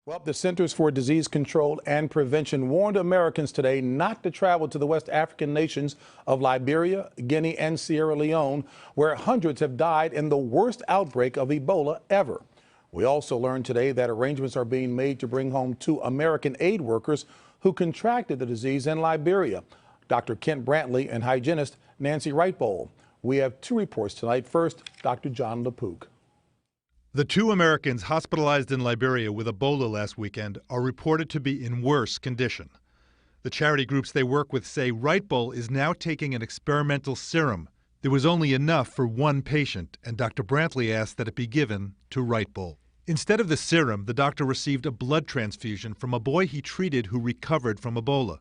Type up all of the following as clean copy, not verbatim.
Well, the Centers for Disease Control and Prevention warned Americans today not to travel to the West African nations of Liberia, Guinea, and Sierra Leone, where hundreds have died in the worst outbreak of Ebola ever. We also learned today that arrangements are being made to bring home 2 American aid workers who contracted the disease in Liberia, Dr. Kent Brantley and hygienist Nancy Wrightbowl. We have 2 reports tonight. First, Dr. John LaPook. The 2 Americans hospitalized in Liberia with Ebola last weekend are reported to be in worse condition. The charity groups they work with say Wrightbowl is now taking an experimental serum. There was only enough for 1 patient, and Dr. Brantley asked that it be given to Wrightbowl. Instead of the serum, the doctor received a blood transfusion from a boy he treated who recovered from Ebola.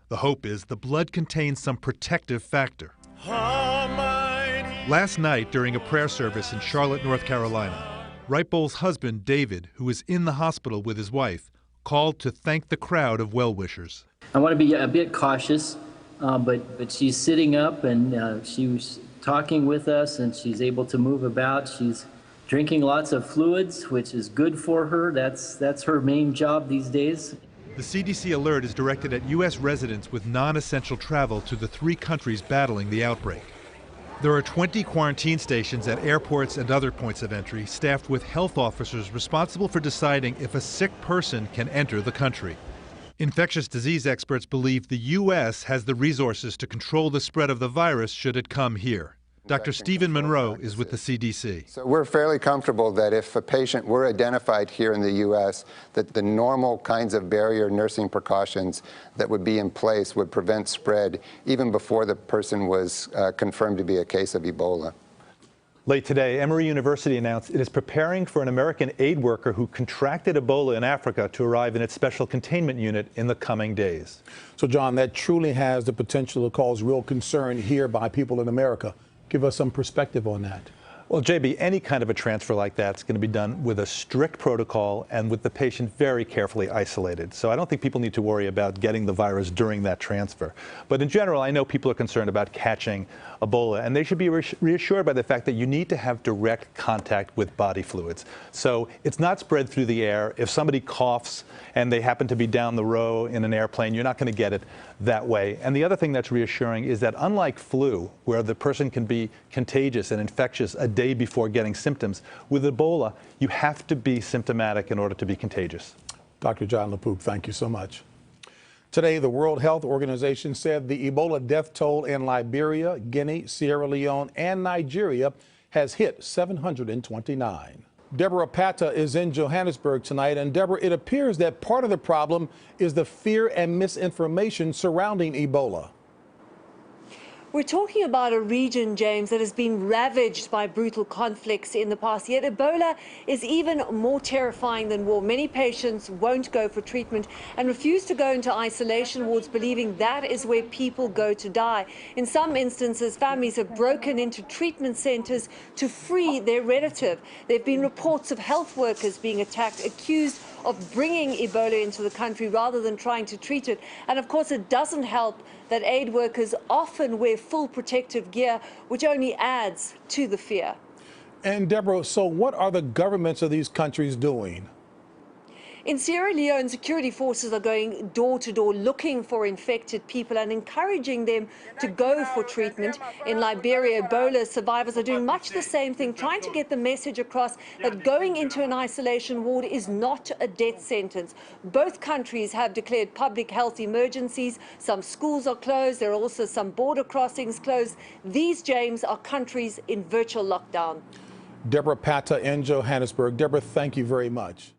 The hope is the blood contains some protective factor. Last night, during a prayer service in Charlotte, North Carolina, Wrightbowl's husband, David, who is in the hospital with his wife, called to thank the crowd of well-wishers. I want to be a bit cautious, but she's sitting up and she was talking with us and she's able to move about. She's drinking lots of fluids, which is good for her. That's her main job these days. The CDC alert is directed at U.S. residents with non-essential travel to the 3 countries battling the outbreak. There are 20 quarantine stations at airports and other points of entry, staffed with health officers responsible for deciding if a sick person can enter the country. Infectious disease experts believe the U.S. has the resources to control the spread of the virus should it come here. Dr. Stephen Monroe is with the CDC. So we're fairly comfortable that if a patient were identified here in the U.S., that the normal kinds of barrier nursing precautions that would be in place would prevent spread even before the person was confirmed to be a case of Ebola. Late today, Emory University announced it is preparing for an American aid worker who contracted Ebola in Africa to arrive in its special containment unit in the coming days. So, John, that truly has the potential to cause real concern here by people in America. Give us some perspective on that. Well, JB, any kind of a transfer like that is going to be done with a strict protocol and with the patient very carefully isolated. So I don't think people need to worry about getting the virus during that transfer. But in general, I know people are concerned about catching Ebola, and they should be reassured by the fact that you need to have direct contact with body fluids. So it's not spread through the air. If somebody coughs and they happen to be down the row in an airplane, you're not going to get it that way. And the other thing that's reassuring is that unlike flu, where the person can be contagious and infectious a day before getting symptoms, with Ebola, you have to be symptomatic in order to be contagious. Dr. John LaPook, thank you so much. Today, the World Health Organization said the Ebola death toll in Liberia, Guinea, Sierra Leone, and Nigeria has hit 729. Deborah Pata is in Johannesburg tonight. And Deborah, it appears that part of the problem is the fear and misinformation surrounding Ebola. We're talking about a region, James, that has been ravaged by brutal conflicts in the past. Yet Ebola is even more terrifying than war. Many patients won't go for treatment and refuse to go into isolation wards, believing that is where people go to die. In some instances, families have broken into treatment centers to free their relative. There have been reports of health workers being attacked, accused of bringing Ebola into the country rather than trying to treat it. And of course, it doesn't help that aid workers often wear full protective gear, which only adds to the fear. And Deborah, so what are the governments of these countries doing? In Sierra Leone, security forces are going door to door looking for infected people and encouraging them to go for treatment. In Liberia, Ebola survivors are doing much the same thing, trying to get the message across that going into an isolation ward is not a death sentence. Both countries have declared public health emergencies. Some schools are closed. There are also some border crossings closed. These, James, are countries in virtual lockdown. Deborah Pata in Johannesburg. Deborah, thank you very much.